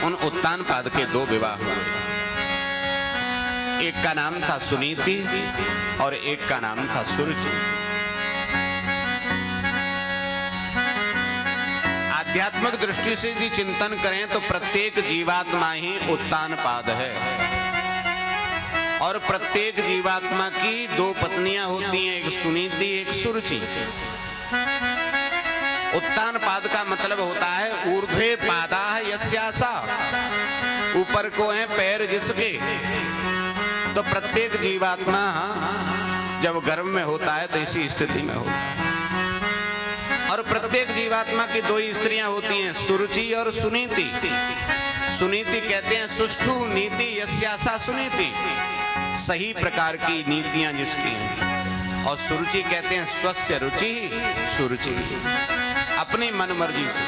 उन उत्तानपाद के 2 विवाह हुए। एक का नाम था सुनीति और एक का नाम था सुरुचि। आध्यात्मिक दृष्टि से यदि चिंतन करें तो प्रत्येक जीवात्मा ही उत्तानपाद है और प्रत्येक जीवात्मा की 2 पत्नियां होती हैं, एक सुनीति एक सुरुचि। उत्तानपाद का मतलब होता है ऊर्ध्वे पादा यस्यासा, ऊपर को है पैर जिसके। तो प्रत्येक जीवात्मा जब गर्भ में होता है तो इसी स्थिति में होता है। और प्रत्येक जीवात्मा की 2 स्त्रियां होती हैं, सुरुचि और सुनीति। सुनीति कहते हैं सुष्ठु नीति यस्यासा सुनीति, सही प्रकार की नीतियां जिसकी हैं। और सुरुचि कहते हैं स्वस्य रुचि सुरुचि, अपनी मन मर्जी से।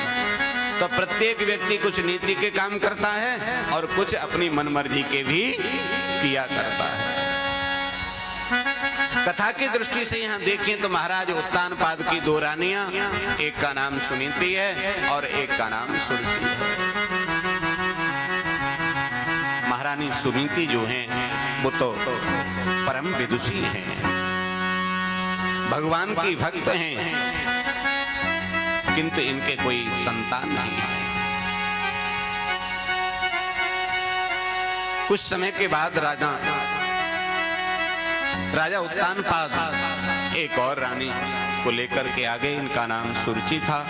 तो प्रत्येक व्यक्ति कुछ नीति के काम करता है और कुछ अपनी मन मर्जी के भी किया करता है। कथा की दृष्टि से यहाँ देखें तो महाराज उत्तानपाद की 2 रानियां, एक का नाम सुनीति है और एक का नाम सुरुचि है। महारानी सुनीति जो हैं वो तो परम विदुषी हैं, भगवान की भक्त हैं, किंतु इनके कोई संतान नहीं है। कुछ समय के बाद राजा उत्तानपाद एक और रानी को लेकर के आ गए। इनका नाम सुरुचि था।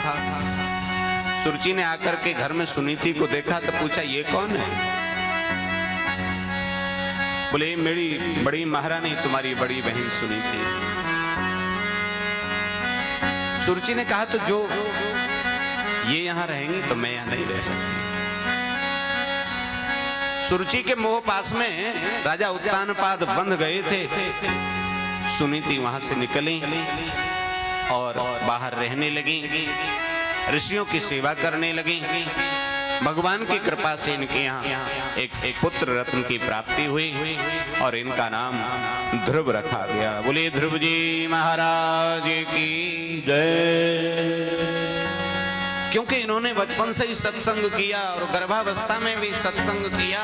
सुरुचि ने आकर के घर में सुनीति को देखा तो पूछा ये कौन है? बोले मेरी बड़ी महारानी, तुम्हारी बड़ी बहन सुनीति। सुरुचि ने कहा तो जो ये यहां रहेंगी तो मैं यहां नहीं रह सकती। सुरुचि के मोह पास में राजा उत्तानपाद बंध गए थे। सुनीति वहां से निकली और बाहर रहने लगी, ऋषियों की सेवा करने लगी। भगवान की कृपा से इनके यहाँ एक पुत्र रत्न की प्राप्ति हुई और इनका नाम ध्रुव रखा गया। बोले ध्रुव जी महाराज की जय। क्योंकि इन्होंने बचपन से ही सत्संग किया और गर्भावस्था में भी सत्संग किया,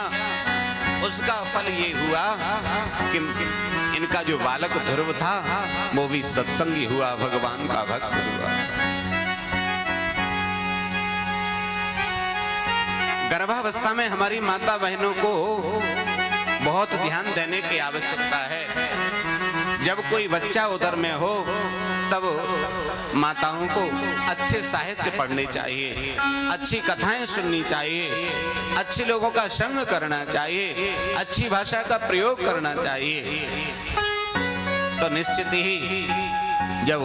उसका फल ये हुआ कि इनका जो बालक ध्रुव था वो भी सत्संगी हुआ, भगवान का भक्त हुआ। गर्भावस्था में हमारी माता बहनों को बहुत ध्यान देने की आवश्यकता है। जब कोई बच्चा उदर में हो तब माताओं को अच्छे साहित्य पढ़ने चाहिए, अच्छी कथाएं सुननी चाहिए, अच्छे लोगों का संग करना चाहिए, अच्छी भाषा का प्रयोग करना चाहिए। तो निश्चित ही जब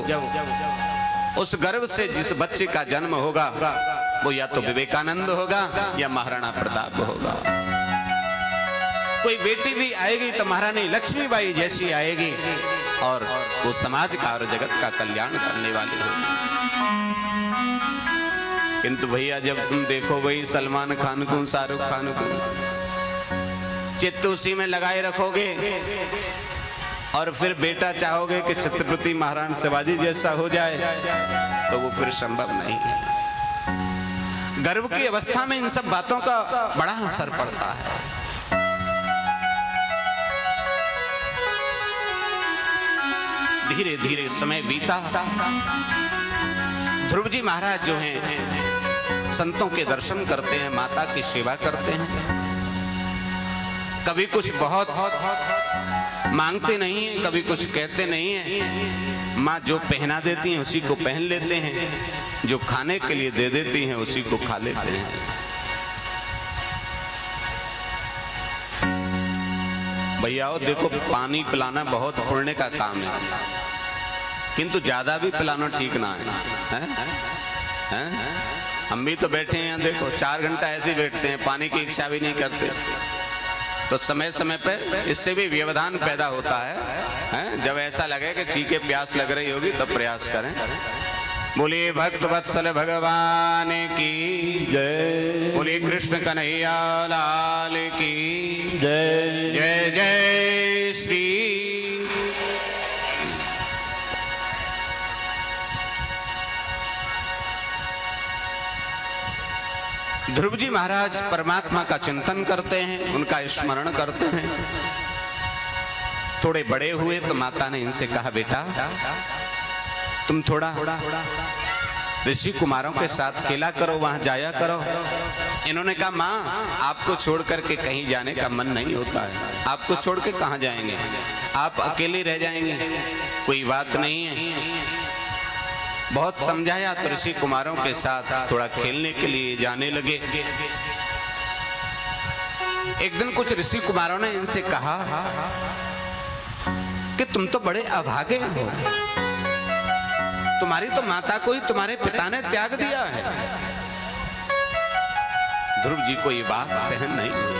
उस गर्भ से जिस बच्चे का जन्म होगा वो या तो विवेकानंद होगा या महाराणा प्रताप होगा। कोई बेटी भी आएगी तो महारानी लक्ष्मीबाई जैसी आएगी और वो समाज का और जगत का कल्याण करने वाली होगी। किंतु भैया जब तुम देखो वही सलमान खान को, शाहरुख खान को चित्त उसी में लगाए रखोगे और फिर बेटा चाहोगे कि छत्रपति महाराज शिवाजी जैसा हो जाए तो वो फिर संभव नहीं है। गर्भ की अवस्था में इन सब बातों का बड़ा असर पड़ता है। धीरे धीरे समय बीता। ध्रुव जी महाराज जो हैं संतों के दर्शन करते हैं, माता की सेवा करते हैं। कभी कुछ बहुत मांगते नहीं है, कभी कुछ कहते नहीं है। माँ जो पहना देती हैं उसी को पहन लेते हैं, जो खाने के लिए दे देती हैं उसी को खा लेते हैं। भैया देखो पानी पिलाना बहुत पुण्य का काम है, किंतु ज्यादा भी पिलाना ठीक ना है। हम भी तो बैठे हैं देखो 4 घंटा ऐसे बैठते हैं, पानी की इच्छा भी नहीं करते। तो समय समय पर इससे भी व्यवधान पैदा होता है। जब ऐसा लगे कि ठीक है प्यास लग रही होगी तब प्रयास करें। बोलिए भक्त वत्सल भगवान की जय। बोलिए कृष्ण कन्हैया लाल की जय। जय जय श्री। ध्रुव जी महाराज परमात्मा का चिंतन करते हैं, उनका स्मरण करते हैं। थोड़े बड़े हुए तो माता ने इनसे कहा, बेटा तुम थोड़ा ऋषि कुमारों के साथ खेला करो, वहां जाया करो। इन्होंने कहा, माँ आपको छोड़ करके कहीं जाने का मन नहीं होता है। आपको छोड़ के कहाँ जाएंगे, आप अकेले रह जाएंगे, कोई बात नहीं है। बहुत समझाया तो ऋषि कुमारों के साथ थोड़ा खेलने के लिए जाने लगे। एक दिन कुछ ऋषि कुमारों ने इनसे कहा कि तुम तो बड़े अभागे हो, तुम्हारी तो माता को ही तुम्हारे पिता ने त्याग दिया है। ध्रुव जी को ये बात सहन नहीं हुई।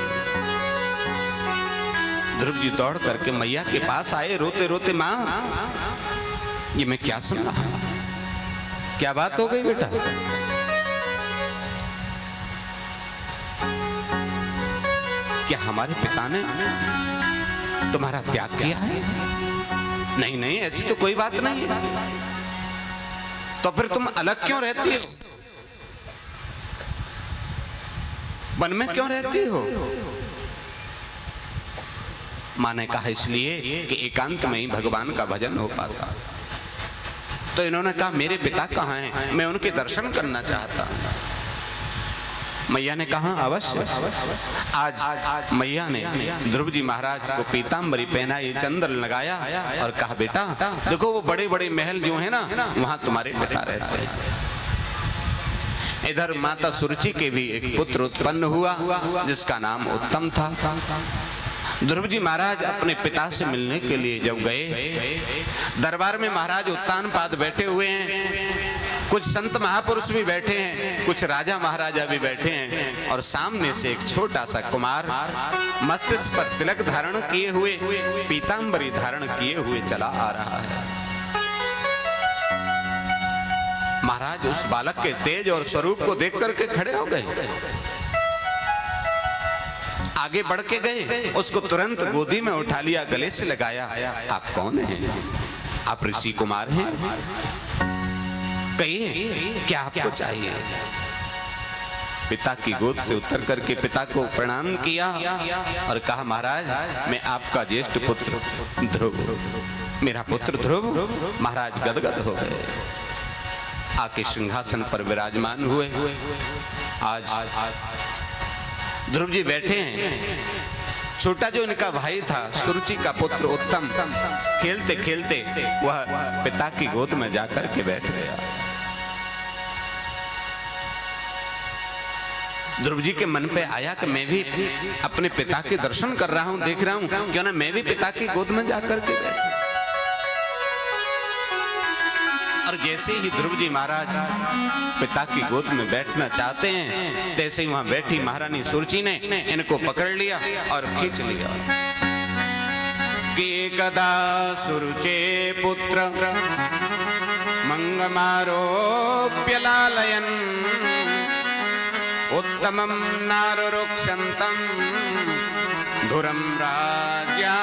ध्रुव जी दौड़ करके मैया के पास आए, रोते रोते, माँ ये मैं क्या सुन रहा हूं, क्या बात हो गई बेटा? क्या हमारे पिता ने तुम्हारा त्याग किया है? नहीं नहीं, ऐसी तो कोई बात नहीं है। तो फिर तुम अलग क्यों रहती हो, वन में क्यों रहती हो? माँ ने कहा, इसलिए कि एकांत में ही भगवान का भजन हो पाता। तो इन्होंने कहा, मेरे पिता कहाँ हैं, मैं उनके दर्शन करना चाहता हूं। मैया ने कहा, अवश्य। आज मैया ने ध्रुव जी महाराज को पीतांबरी पहनाई, चंदन लगाया और कहा, बेटा देखो वो बड़े बड़े महल जो है ना, वहां तुम्हारे पिता रहते हैं। इधर माता सुरुचि के भी एक पुत्र उत्पन्न हुआ जिसका नाम उत्तम था। ध्रुव जी महाराज अपने पिता से मिलने के लिए जब गए, दरबार में महाराज उत्तानपाद बैठे हुए हैं, कुछ संत महापुरुष भी बैठे हैं, कुछ राजा महाराजा भी बैठे हैं, और सामने से एक छोटा सा कुमार मस्तिष्क पर तिलक धारण किए हुए, पीतांबरी धारण किए हुए चला आ रहा है। महाराज उस बालक के तेज और स्वरूप को देख करके खड़े हो गए, आगे बढ़ के गए, उसको तुरंत गोदी में उठा लिया, गले से लगाया। आप कौन हैं? आप ऋषि कुमार हैं? कहिए क्या आपको चाहिए? पिता की गोद से उतर करके पिता को प्रणाम किया और कहा, महाराज मैं आपका ज्येष्ठ पुत्र ध्रुव, मेरा पुत्र ध्रुव। महाराज गदगद हो गए, आके सिंहासन पर विराजमान हुए। आज ध्रुव जी बैठे हैं, छोटा जो इनका भाई था सुरुचि का पुत्र उत्तम, खेलते खेलते वह पिता की गोद में जाकर के बैठ गया। ध्रुव जी के मन पे आया कि मैं भी अपने पिता के दर्शन कर रहा हूं, देख रहा हूं, क्यों ना मैं भी पिता की गोद में जाकर के बैठूं। और जैसे ही ध्रुव जी महाराज पिता की गोद में बैठना चाहते हैं, तैसे ही वहां बैठी महारानी सुरुचि ने इनको पकड़ लिया और खींच लिया। कि कदा सुरुचे पुत्र मंगमारोप्य लालयन् उत्तमं नारुरुक्षन्तम् धुरं राज्याव्यनन्दत।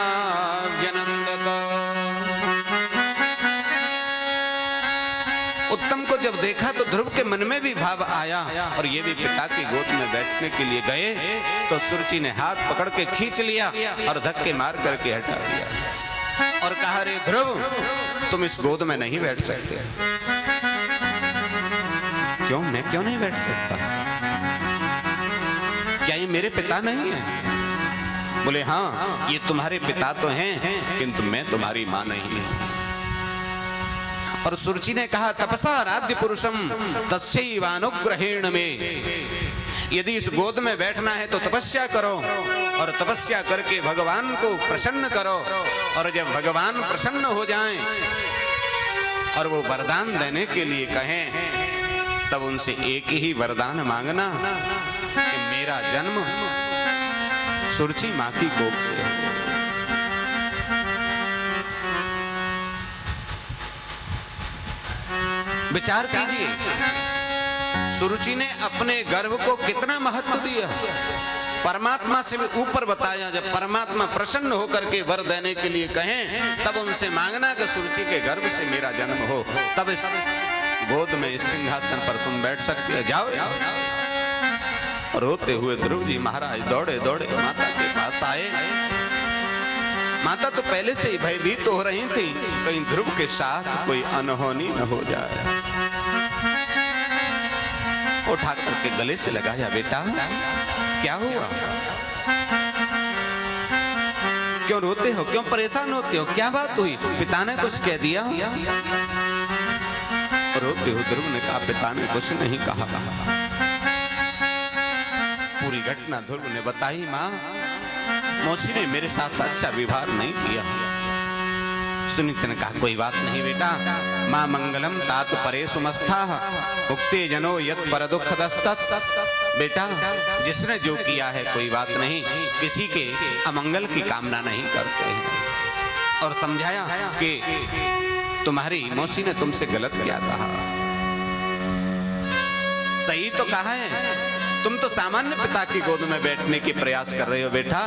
उत्तम को जब देखा तो ध्रुव के मन में भी भाव आया और ये भी पिता की गोद में बैठने के लिए गए, तो सुरुचि ने हाथ पकड़ के खींच लिया और धक्के मार करके हटा दिया और कहा, रे ध्रुव तुम इस गोद में नहीं बैठ सकते। क्यों? मैं क्यों नहीं बैठ सकता? क्या ये मेरे पिता नहीं है? बोले, हाँ ये तुम्हारे पिता तो हैं, किंतु मैं तुम्हारी मां नहीं हूं। और सुरुचि ने कहा, तपसा आराध्य पुरुषम तस्यैवानुग्रहेण में, यदि इस गोद में बैठना है तो तपस्या करो और तपस्या करके भगवान को प्रसन्न करो, और जब भगवान प्रसन्न हो जाएं और वो वरदान देने के लिए कहें, तब उनसे एक ही वरदान मांगना कि मेरा जन्म सुरुचि मां की कोख से है। विचार कीजिए, सुरुचि ने अपने गर्भ को कितना महत्व दिया, परमात्मा से भी ऊपर बताया। जब परमात्मा प्रसन्न होकर के वर देने के लिए कहें, तब उनसे मांगना कि सुरुचि के गर्भ से मेरा जन्म हो, तब इस गोद में इस सिंहासन पर तुम बैठ सकते हो। जाओ, रोते हुए ध्रुव जी महाराज दौड़े दौड़े माता के पास आए। माता तो पहले से ही भयभीत हो रही थी, कहीं ध्रुव के साथ कोई अनहोनी न हो जाए। उठा करके गले से लगाया, बेटा क्या हुआ, क्यों रोते हो, क्यों परेशान होते हो, क्या बात हुई, पिता ने कुछ कह दिया? रोते हुए ध्रुव ने कहा, पिता ने कुछ नहीं कहा। पूरी घटना ध्रुव ने बताई। माँ, मौसी ने मेरे साथ अच्छा व्यवहार नहीं किया। सुनीति ने कहा, कोई बात नहीं बेटा, माँ मंगलम तात परे सुमस्था उक्ते जनो यत पर दुख दस्तत। बेटा, जिसने जो किया है कोई बात नहीं, किसी के अमंगल की कामना नहीं करते हैं। और समझाया कि तुम्हारी मौसी ने तुमसे गलत क्या कहा, सही तो कहा है। तुम तो सामान्य पिता की गोद में बैठने की प्रयास कर रहे हो बेटा,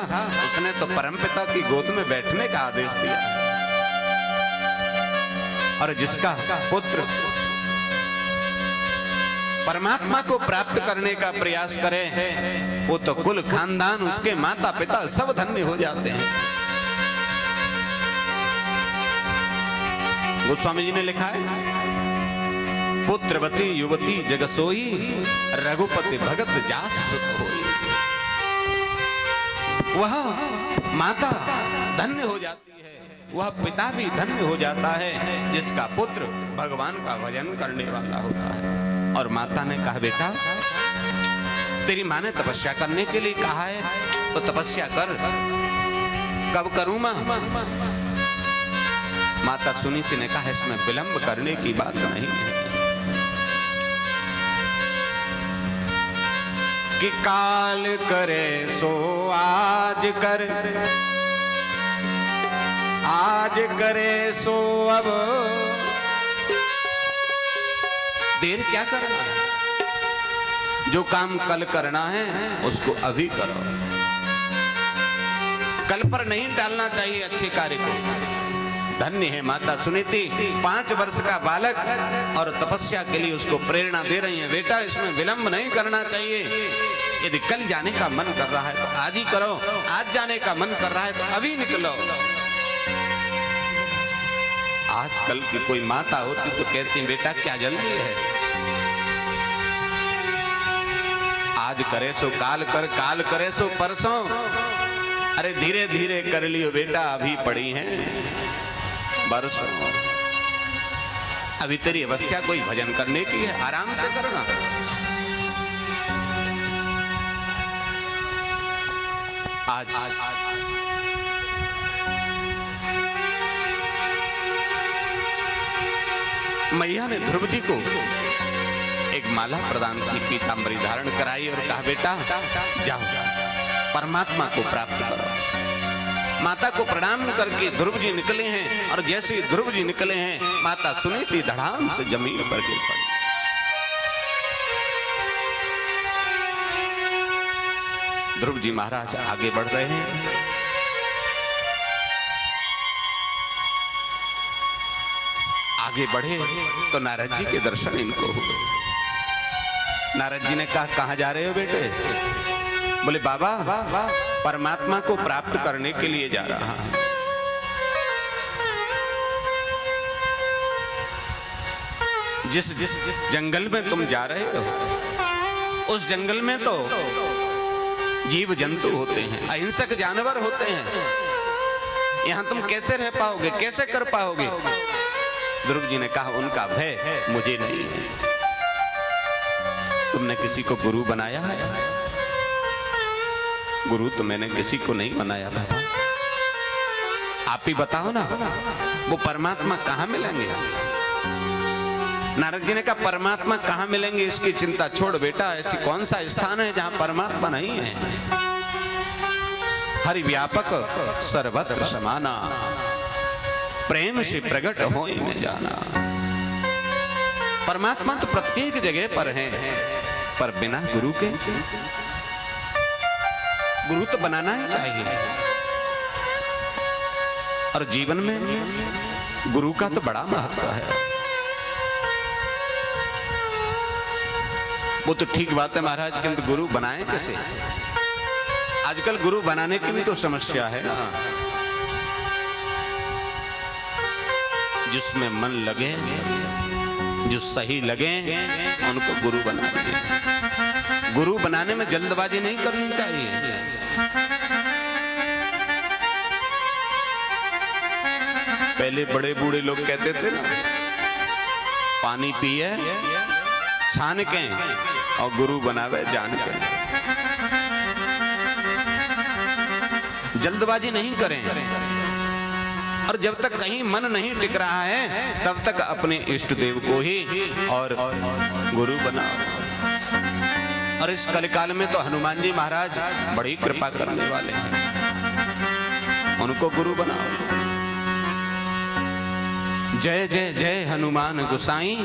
उसने तो परम पिता की गोद में बैठने का आदेश दिया। और जिसका पुत्र परमात्मा को प्राप्त करने का प्रयास करे, वो तो कुल खानदान, उसके माता पिता सब धन्य हो जाते हैं। गोस्वामी जी ने लिखा है, पुत्रवती युवती जगसोई रघुपति भगत जास सुत होई। वह माता धन्य हो जाती है, वह पिता भी धन्य हो जाता है जिसका पुत्र भगवान का भजन करने वाला होता है। और माता ने कहा, बेटा तेरी माँ ने तपस्या करने के लिए कहा है तो तपस्या कर। कब करूं माँ? माता सुनीति ने कहा, इसमें विलंब करने की बात नहीं है कि काल करे सो आज कर, आज करे सो अब, देर क्या करना है, जो काम कल करना है उसको अभी करो। कल पर नहीं टालना चाहिए अच्छे कार्य को। धन्य है माता सुनीति, 5 वर्ष का बालक और तपस्या के लिए उसको प्रेरणा दे रही है। बेटा, इसमें विलंब नहीं करना चाहिए। यदि कल जाने का मन कर रहा है तो आज ही करो, आज जाने का मन कर रहा है तो अभी निकलो। आजकल की कोई माता होती तो कहती, बेटा क्या जल्दी है, आज करे सो काल कर, काल करे सो परसों। अरे धीरे धीरे कर लियो बेटा, अभी पड़ी हैं बरसों। अभी तेरी अवस्था कोई भजन करने की है, आराम से करना। आज मैया ने ध्रुव जी को एक माला प्रदान की, पीतांबरी धारण कराई और कहा, बेटा जाओ परमात्मा को प्राप्त करो। माता को प्रणाम करके ध्रुव जी निकले हैं और जैसे ध्रुव जी निकले हैं, माता सुनीति धड़ाम से जमीन पर गिर पड़ी। ध्रुव जी महाराज आगे बढ़ रहे हैं। आगे बढ़े तो नारद जी के दर्शन इनको हुए। नारद जी ने कहा, कहां जा रहे हो बेटे? बोले, बाबा परमात्मा को प्राप्त करने के लिए जा रहा हूं। जिस जंगल में तुम जा रहे हो, उस जंगल में तो जीव जंतु होते हैं, अहिंसक जानवर होते हैं। यहां तुम कैसे रह पाओगे, कैसे कर पाओगे? ध्रुव जी ने कहा, उनका भय मुझे नहीं है। तुमने किसी को गुरु बनाया है? गुरु तो मैंने किसी को नहीं बनाया बाबा, आप ही बताओ ना, वो परमात्मा कहां मिलेंगे? नारद जी ने कहा, परमात्मा कहां मिलेंगे इसकी चिंता छोड़ बेटा, ऐसी कौन सा स्थान है जहां परमात्मा नहीं है? हरि व्यापक सर्वत्र समाना, प्रेम से प्रकट हो में जाना। परमात्मा तो प्रत्येक जगह पर है, पर बिना गुरु के। गुरु तो बनाना ही चाहिए, और जीवन में गुरु का तो बड़ा महत्व है। वो तो ठीक बात है महाराज, किंतु गुरु बनाए कैसे? आजकल गुरु बनाने की भी तो समस्या है ना। जिसमें मन लगे, जो सही लगे, उनको गुरु बना दिए। गुरु बनाने में जल्दबाजी नहीं करनी चाहिए। पहले बड़े बूढ़े लोग कहते थे ना, पानी पिए छान के और गुरु बनावे जान के। जल्दबाजी नहीं करें, और जब तक कहीं मन नहीं टिक रहा है तब तक अपने इष्ट देव को ही और गुरु बनाओ। और इस कलिकाल में तो हनुमान जी महाराज बड़ी कृपा करने वाले हैं, उनको गुरु बनाओ। जय जय जय हनुमान गोसाई,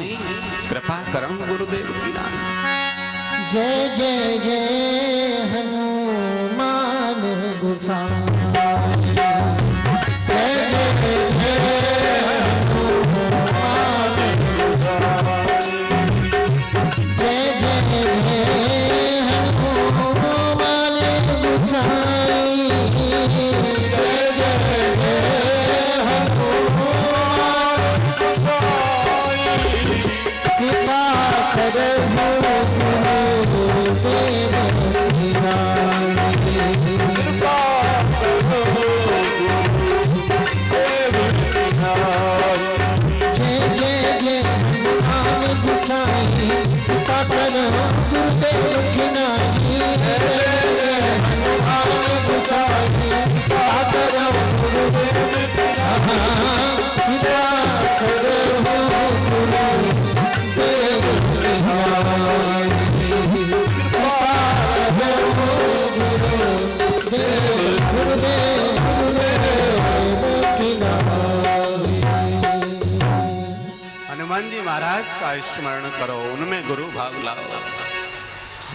कृपा करम गुरुदेव की नाम। जय जय जय हनुमान गोसाई, स्मरण करो, उनमें गुरु भाव लाओ।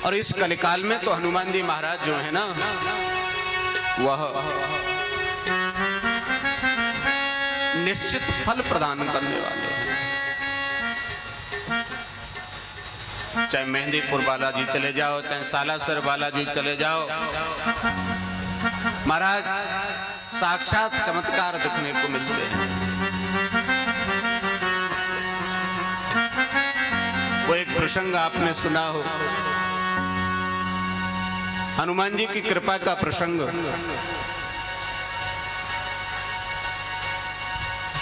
और इस कलिकाल में तो हनुमान जी महाराज जो है ना, वह निश्चित फल प्रदान करने वाले हैं। चाहे मेहंदीपुर बालाजी चले जाओ, चाहे सालासर बालाजी चले जाओ, महाराज साक्षात चमत्कार दिखने को मिलते हैं। वो एक प्रसंग आपने सुना हो, हनुमान जी की कृपा का प्रसंग,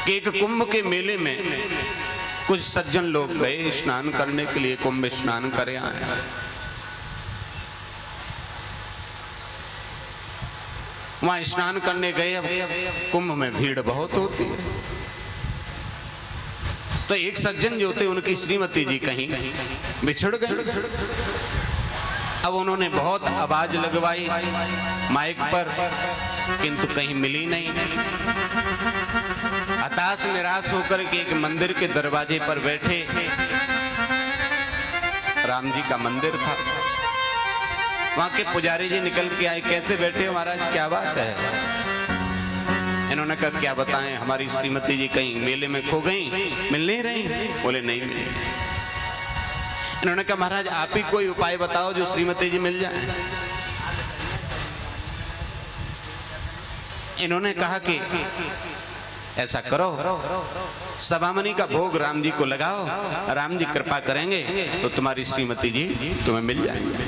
कि एक कुंभ के मेले में कुछ सज्जन लोग गए स्नान करने के लिए, कुंभ स्नान करे आए। वहां स्नान करने गए, अब कुंभ में भीड़ बहुत होती है, तो एक सज्जन जो थे उनकी श्रीमती जी कहीं बिछड़ गए। अब उन्होंने बहुत आवाज लगवाई माइक पर, किंतु कहीं मिली नहीं। हताश निराश होकर के एक मंदिर के दरवाजे पर बैठे, राम जी का मंदिर था, वहां के पुजारी जी निकल के आए, कैसे बैठे हो महाराज, क्या बात है? इन्होंने कहा क्या बताएं, हमारी श्रीमती जी कहीं मेले में खो गई, मिल नहीं रही। बोले नहीं मिली। इन्होंने कहा महाराज आप ही कोई उपाय बताओ जो श्रीमती जी मिल जाए। इन्होंने कहा कि ऐसा करो, सभामणि का भोग राम जी को लगाओ, राम जी कृपा करेंगे तो तुम्हारी श्रीमती जी तुम्हें मिल जाएंगे।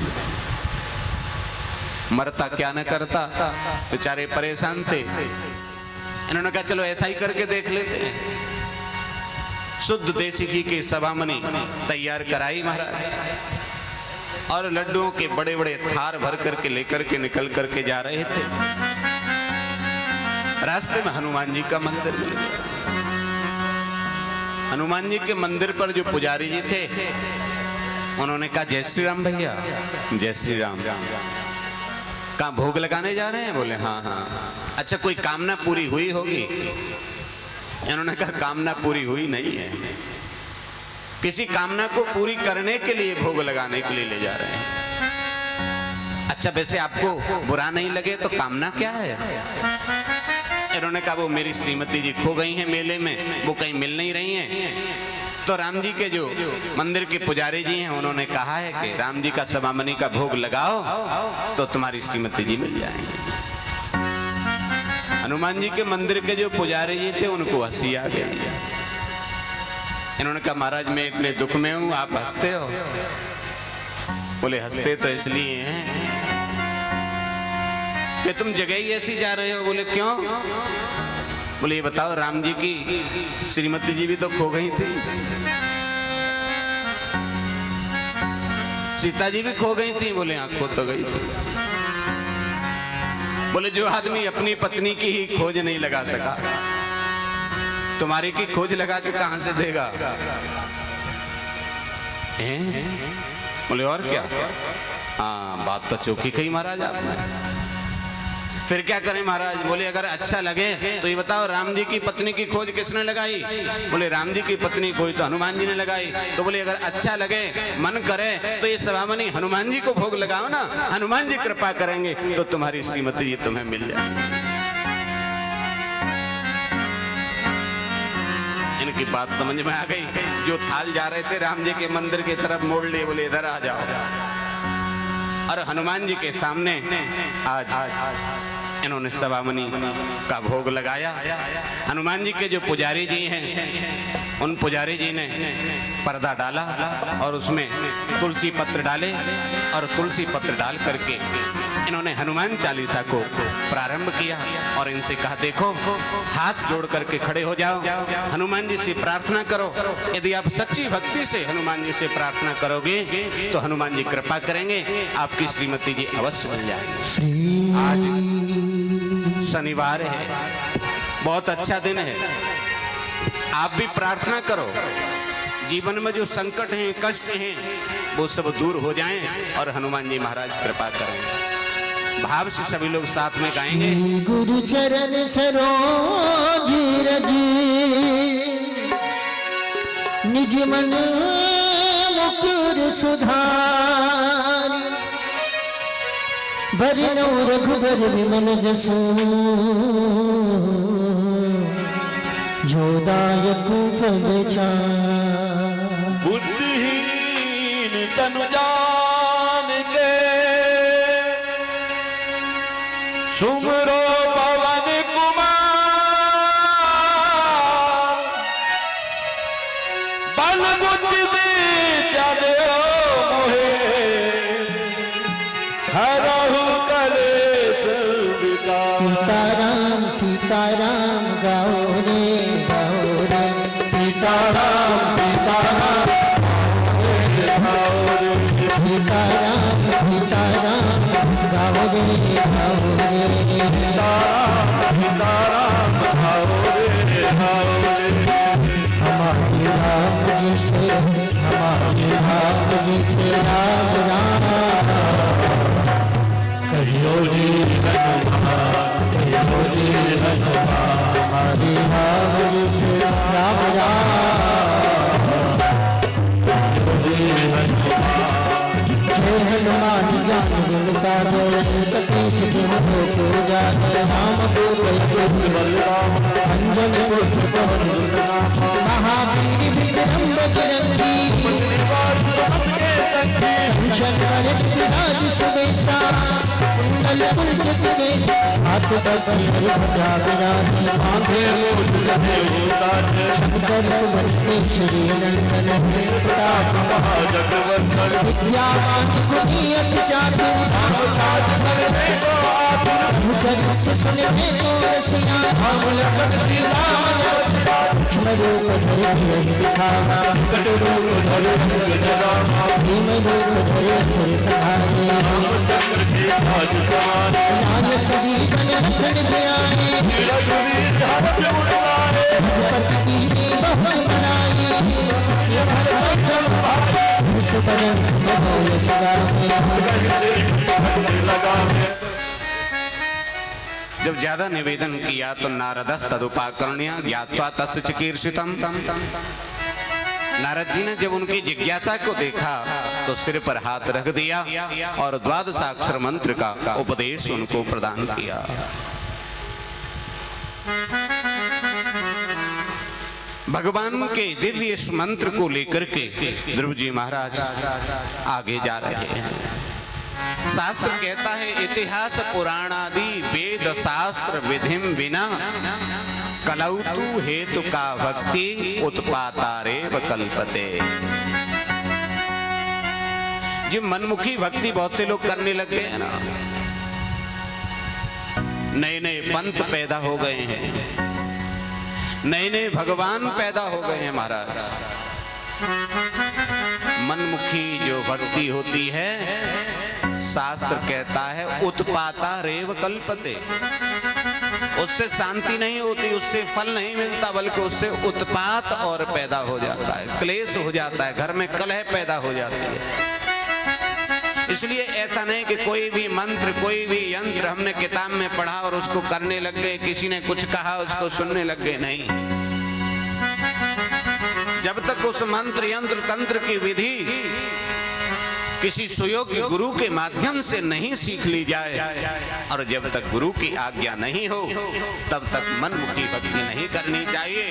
मरता क्या न करता, बेचारे परेशान थे। इन्होंने कहा चलो ऐसा ही करके देख लेते हैं। शुद्ध देसी घी की सभामणि तैयार कराई महाराज, और लड्डुओं के बड़े बड़े थार भर करके लेकर के निकल करके जा रहे थे। रास्ते में हनुमान जी का मंदिर मिल गया। हनुमान जी के मंदिर पर जो पुजारी जी थे, उन्होंने कहा जय श्री राम भैया, जय श्री राम। कहाँ भोग लगाने जा रहे हैं? बोले हाँ हाँ। अच्छा कोई कामना पूरी हुई होगी? इन्होंने कहा कामना पूरी हुई नहीं है, किसी कामना को पूरी करने के लिए भोग लगाने के लिए ले जा रहे हैं। अच्छा वैसे आपको बुरा नहीं लगे तो कामना क्या है? इन्होंने कहा वो मेरी श्रीमती जी खो गई हैं मेले में, वो कहीं मिल नहीं रही हैं, तो राम जी के जो मंदिर के पुजारी जी हैं उन्होंने कहा है कि राम जी का सवामनी का भोग लगाओ तो तुम्हारी श्रीमती जी मिल जाएंगे। हनुमान जी के मंदिर के जो पुजारी जी थे उनको हंसी आ गई। इन्होंने कहा महाराज मैं इतने दुख में हूं, आप हंसते हो? बोले हंसते तो इसलिए हैं कि तुम जगह ही ऐसी जा रहे हो। बोले क्यों? बोले ये बताओ राम जी की श्रीमती जी भी तो खो गई थी, सीता जी भी खो गई थी। बोले हाँ खो तो गई थी। बोले जो आदमी अपनी पत्नी की ही खोज नहीं लगा सका, तुम्हारी की खोज लगा के कहां से देगा? बोले और क्या? हाँ बात तो चौकी कही महाराज आपने। फिर क्या करें महाराज? बोले अगर अच्छा लगे तो ये बताओ राम जी की पत्नी की खोज किसने लगाई? बोले राम जी की पत्नी खोज तो हनुमान जी ने लगाई। तो बोले अगर अच्छा लगे, मन करे तो ये सवामनी हनुमान जी को भोग लगाओ ना, हनुमान जी कृपा करेंगे तो तुम्हारी श्रीमती जी तुम्हें मिल जाएगी। इनकी बात समझ में आ गई। जो थाल जा रहे थे राम जी के मंदिर की तरफ मोड़ लिए, बोले इधर आ जाओ। और हनुमान जी के सामने आज इन्होंने सवामनी का भोग लगाया। हनुमान जी के जो पुजारी जी हैं उन पुजारी जी ने पर्दा डाला और उसमें तुलसी पत्र डाले और तुलसी पत्र डाल करके इन्होंने हनुमान चालीसा को प्रारंभ किया और इनसे कहा देखो हाथ जोड़ करके खड़े हो जाओ, हनुमान जी से प्रार्थना करो। यदि आप सच्ची भक्ति से हनुमान जी से प्रार्थना करोगे तो हनुमान जी कृपा करेंगे, आपकी श्रीमती जी अवश्य मिल जाएगी। आज शनिवार है, बहुत अच्छा दिन है, आप भी प्रार्थना करो। जीवन में जो संकट हैं, कष्ट हैं, वो सब दूर हो जाएं और हनुमान जी महाराज कृपा करें। भाव से सभी लोग साथ में गाएंगे। गुरु चरण सरोज रज निज मन मुकुर सुधारि, बरनौ रघुबर विमल जसु जो दायक फल चारि। बुद्धिहीन तनु जान के सुमरो पवन कुमार, बल बुद्धि विद्या देओ मोहे, हरहु कलेश विकार। सीताराम सीताराम गाओ रे सीताराम सीताराम सीताराम सीताराम गाओ रे हमारे राम जी से हमारे राम जी से राम राम कहियो जी कहियो जी हमारे राम जी से राम राम जय हनुमान ज्ञान गुण सागर कपीश तिन्ह को जागर राम को अंजन पुत्र पवन महावीर विक्रम बजरंगी कंचन वरद विराज सुबेसा कुंडल कुंचित केश हाथ दर्पण ध्वजा विराजी माथे मूल लहे शंकर सुमन श्री नंदन प्रताप महाजगवंदन विद्यावान गुणी अति चातुर राम काज करने को आतुर चरित्र सुनने को रसिया राम लखन सीता मन सूक्ष्म रूप धरे दिखावा कट रूप धरे जगावा भीम रूप धरे सुर सहारे रामचंद्र के काज सवारे लाल सभी जन रखन ध्याने रघुवीर हर्ष उठाए भगवत की बहु बनाई सुबरन मधुर सगावे जब ज्यादा निवेदन किया तो नारदस तदुपाकर्ण्य ज्ञात्वा तस्य चिकीर्षितम्। नारद जी ने जब उनकी जिज्ञासा को देखा तो सिर पर हाथ रख दिया और द्वादशाक्षर मंत्र का उपदेश उनको प्रदान किया। भगवान के दिव्य इस मंत्र को लेकर के ध्रुव जी महाराज आगे जा रहे हैं। शास्त्र कहता है इतिहास पुराण आदि वेद शास्त्र विधिम बिना कलौतु हेतु का भक्ति उत्पातारेव कल्पते। जो मनमुखी भक्ति बहुत से लोग करने लग गए हैं ना, नए नए पंथ पैदा हो गए हैं, नए नए भगवान पैदा हो गए हैं महाराज। मनमुखी जो भक्ति होती है, शास्त्र कहता है उत्पाता रेव कल्पते, उससे शांति नहीं होती, उससे फल नहीं मिलता, बल्कि उससे उत्पात और पैदा हो जाता है, क्लेश हो जाता है, घर में कलह पैदा हो जाती है। इसलिए ऐसा नहीं कि कोई भी मंत्र कोई भी यंत्र हमने किताब में पढ़ा और उसको करने लग गए, किसी ने कुछ कहा उसको सुनने लग गए, नहीं। जब तक उस मंत्र यंत्र तंत्र की विधि किसी सुयोग्य गुरु के माध्यम से नहीं सीख ली जाए और जब तक गुरु की आज्ञा नहीं हो, तब तक मनमुखी भक्ति नहीं करनी चाहिए।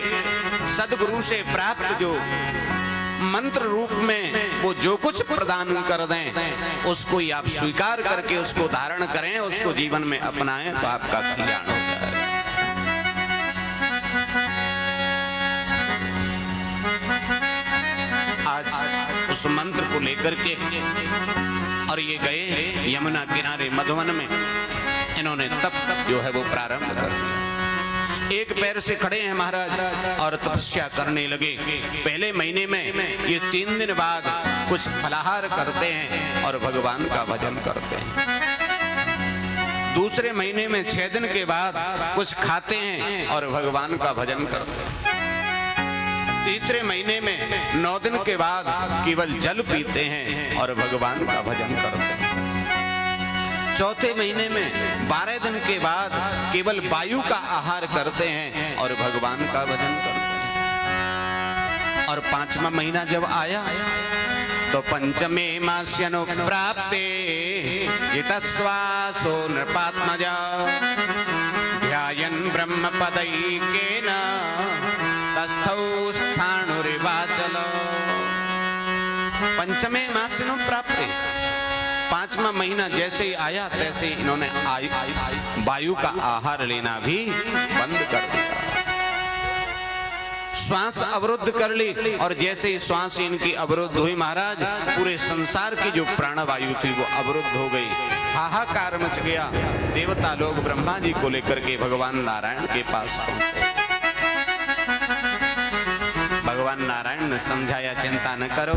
सदगुरु से प्राप्त जो मंत्र रूप में वो जो कुछ प्रदान कर दें, उसको ही आप स्वीकार करके उसको धारण करें, उसको जीवन में अपनाएं, तो आपका कल्याण होता है। आज उस मंत्र को लेकर के और ये गए यमुना किनारे मधुवन में, इन्होंने तप जो है वो प्रारंभ कर दिया। एक पैर से खड़े हैं महाराज और तपस्या करने लगे। पहले महीने में ये 3 दिन बाद कुछ फलाहार करते हैं और भगवान का भजन करते हैं। दूसरे महीने में 6 दिन के बाद कुछ खाते हैं और भगवान का भजन करते हैं। तीसरे महीने में 9 दिन के बाद केवल जल पीते हैं और भगवान का भजन करते हैं। चौथे महीने में 12 दिन के बाद केवल वायु का आहार करते हैं और भगवान का भजन करते हैं। और 5वां महीना जब आया तो पंचमे मास्यनु प्राप्ते हितश्वासो नृपात्मजा ध्यायन् ब्रह्म पदैकेन तस्थौ स्थाणुरिवाचल। पंचमे मास्यनु प्राप्ते, 5वां महीना जैसे ही आया तैसे ही इन्होंने वायु का आहार लेना भी बंद कर दिया, श्वास अवरुद्ध कर ली। और जैसे ही श्वास इनकी अवरुद्ध हुई महाराज, पूरे संसार की जो प्राणवायु थी वो अवरुद्ध हो गई। हाहाकार मच गया। देवता लोग ब्रह्मा जी को लेकर के भगवान नारायण के पास पहुंचे। भगवान नारायण ने समझाया, चिंता न करो,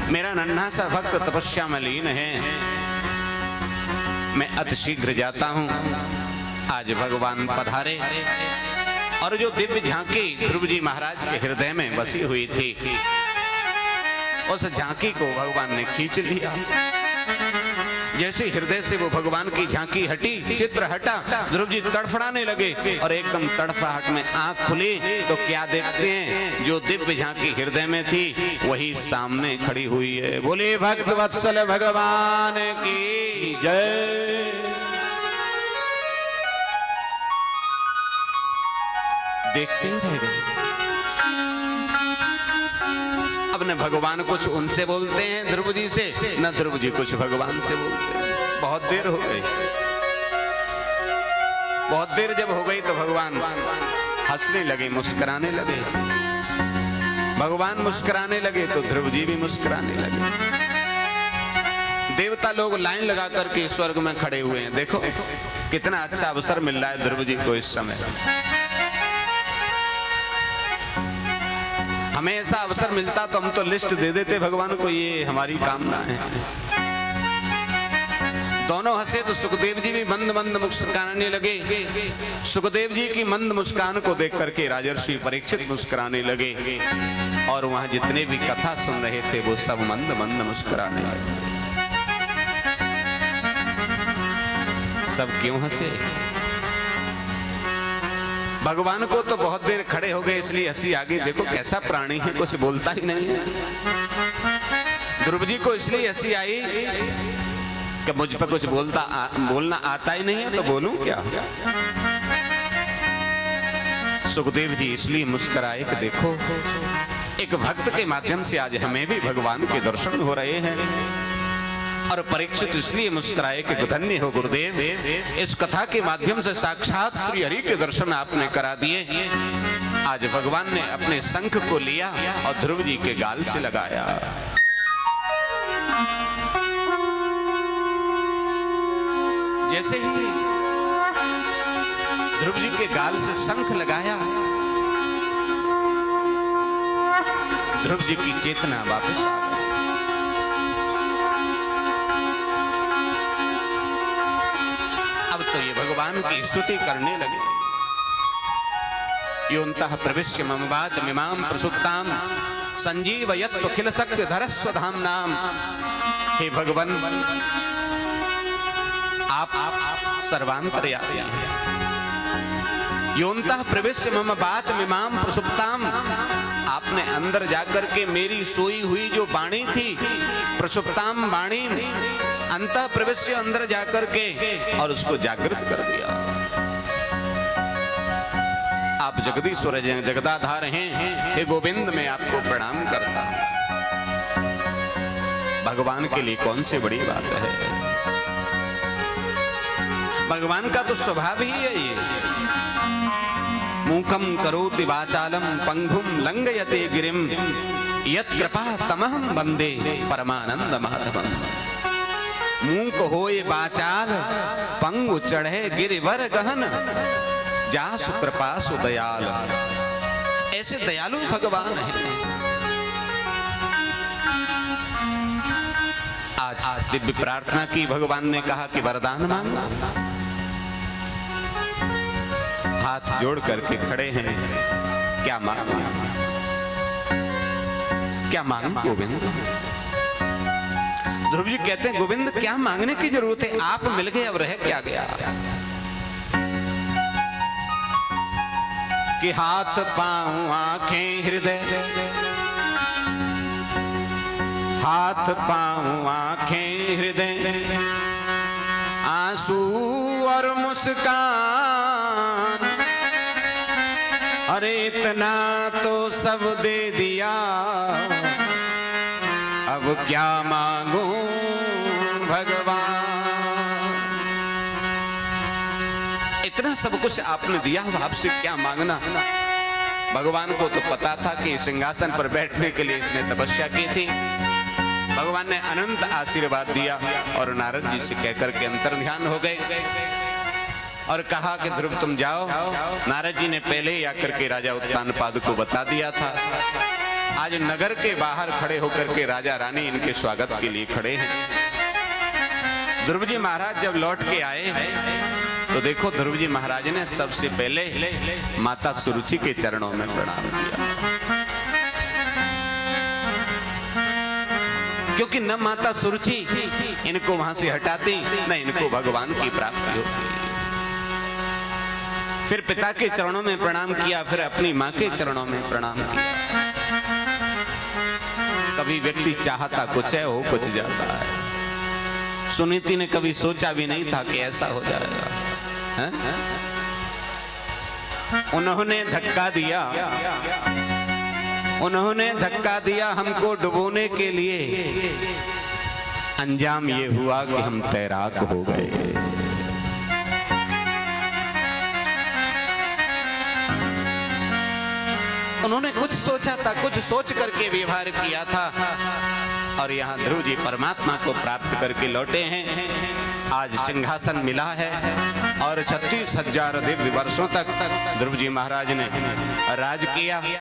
मेरा नन्हा सा भक्त तपस्या में लीन है, मैं अतिशीघ्र जाता हूं। आज भगवान पधारे और जो दिव्य झांकी ध्रुव जी महाराज के हृदय में बसी हुई थी, उस झांकी को भगवान ने खींच लिया। जैसे हृदय से वो भगवान की झांकी हटी, चित्र हटा, ध्रुव जी तड़फड़ाने लगे और एकदम तड़फड़ाहट में आंख खुली तो क्या देखते हैं, जो दिव्य झांकी हृदय में थी वही सामने खड़ी हुई है। बोले भक्त वत्सल भगवान की जय। देखते ही रह गए। अब न भगवान कुछ उनसे बोलते हैं ध्रुव जी से, न ध्रुव जी कुछ भगवान से बोलते हैं। बहुत देर हो गई। बहुत देर जब हो गई तो भगवान हंसने लगे, मुस्कुराने लगे। भगवान मुस्कुराने लगे तो ध्रुव जी भी मुस्कुराने लगे। देवता लोग लाइन लगा करके स्वर्ग में खड़े हुए हैं। देखो कितना अच्छा अवसर मिल रहा है ध्रुव जी को इस समय। हमें ऐसा अवसर मिलता तो हम तो लिस्ट दे देते भगवान को, ये हमारी कामना है। दोनों हंसे तो सुखदेव जी भी मंद मंद मुस्कुराने लगे। सुखदेव जी की मंद मुस्कान को देख करके राजर्षि परीक्षित मुस्कुराने लगे और वहां जितने भी कथा सुन रहे थे वो सब मंद मंद मुस्कुराने लगे। सब क्यों हंसे? भगवान को तो बहुत देर खड़े हो गए इसलिए हंसी आ गई। देखो कैसा प्राणी है, कुछ बोलता ही नहीं है। ध्रुव जी को इसलिए हंसी आई कि मुझ पर कुछ बोलना आता ही नहीं है, तो बोलूं क्या? सुखदेव जी इसलिए मुस्कुराए कि देखो, एक भक्त के माध्यम से आज हमें भी भगवान के दर्शन हो रहे हैं। और परीक्षित इसलिए मुस्कुराए कि धन्य हो गुरुदेव, इस कथा के माध्यम से साक्षात श्री हरि के दर्शन आपने करा दिए। आज भगवान ने अपने शंख को लिया और ध्रुव जी के गाल से लगाया। जैसे ही ध्रुव जी के गाल से शंख लगाया, ध्रुव जी की चेतना वापस आ गई। अब तो ये भगवान की स्तुति करने लगे। योऽन्तः प्रविश्य मम वाचमिमां प्रसुप्तां संजीवयत्वखिल शक्तिधरस्व धाम्नां। हे भगवान, आप सर्वांतर्यामी हैं। योऽन्तः प्रविश्य मम वाचमिमां प्रसुप्तां, आपने अंदर जाकर के मेरी सोई हुई जो वाणी थी, प्रसुप्तां वाणी, अंतः प्रविश्य अंदर जाकर के और उसको जागृत कर दिया। आप जगदीश्वर हैं, जगदाधार हैं। हे गोविंद, मैं आपको प्रणाम करता हूं। भगवान के लिए कौन सी बड़ी बात है। भगवान का तो स्वभाव ही है ये। मूकं करोति वाचालं पंगुं लंघयते गिरिं यत् कृपा तमहं वंदे परमानंद माधवम्। मूक होए वाचाल पंगु चढ़े गिरिवर गहन, जासु कृपा सु दयाल। ऐसे दयालु भगवान है। आज दिव्य प्रार्थना की, भगवान ने कहा कि वरदान मांगना। हाथ जोड़ करके खड़े हैं। क्या मांगो, क्या मांगो गोविंद। ध्रुव जी कहते हैं, गोविंद क्या मांगने की जरूरत है, आप मिल गए, अब रह क्या गया। कि हाथ पांव आंखें हृदय, हाथ पांव आंखें हृदय, आंसू और मुस्कान, अरे इतना तो सब दे दिया, अब क्या मांगू भगवान। इतना सब कुछ आपने दिया, अब आपसे क्या मांगना। भगवान को तो पता था कि सिंहासन पर बैठने के लिए इसने तपस्या की थी। भगवान ने अनंत आशीर्वाद दिया और नारद जी से कहकर के अंतर्ध्यान हो गए और कहा कि ध्रुव तुम जाओ। नारद जी ने पहले ही आकर के राजा उत्तानपाद को बता दिया था। आज नगर के बाहर खड़े होकर के राजा रानी इनके स्वागत के लिए खड़े हैं। ध्रुव जी महाराज जब लौट के आए तो देखो, ध्रुव जी महाराज ने सबसे पहले माता सुरुचि के चरणों में प्रणाम किया, क्योंकि न माता सुरुचि इनको वहां से हटाती, न इनको भगवान की प्राप्ति होती। फिर पिता के चरणों में प्रणाम किया, फिर अपनी मां के चरणों में प्रणाम किया। कभी व्यक्ति चाहता कुछ है, हो कुछ जाता है। सुनीति ने कभी सोचा भी नहीं था कि ऐसा हो जाएगा। है? उन्होंने धक्का दिया, उन्होंने धक्का दिया हमको डुबोने के लिए। अंजाम ये हुआ कि हम तैराक हो गए। उन्होंने कुछ सोचा था, कुछ सोच करके व्यवहार किया था, और यहाँ ध्रुव जी परमात्मा को प्राप्त करके लौटे हैं। आज सिंहासन मिला है और 36,000 दिव्य वर्षों तक ध्रुव जी महाराज ने राज किया।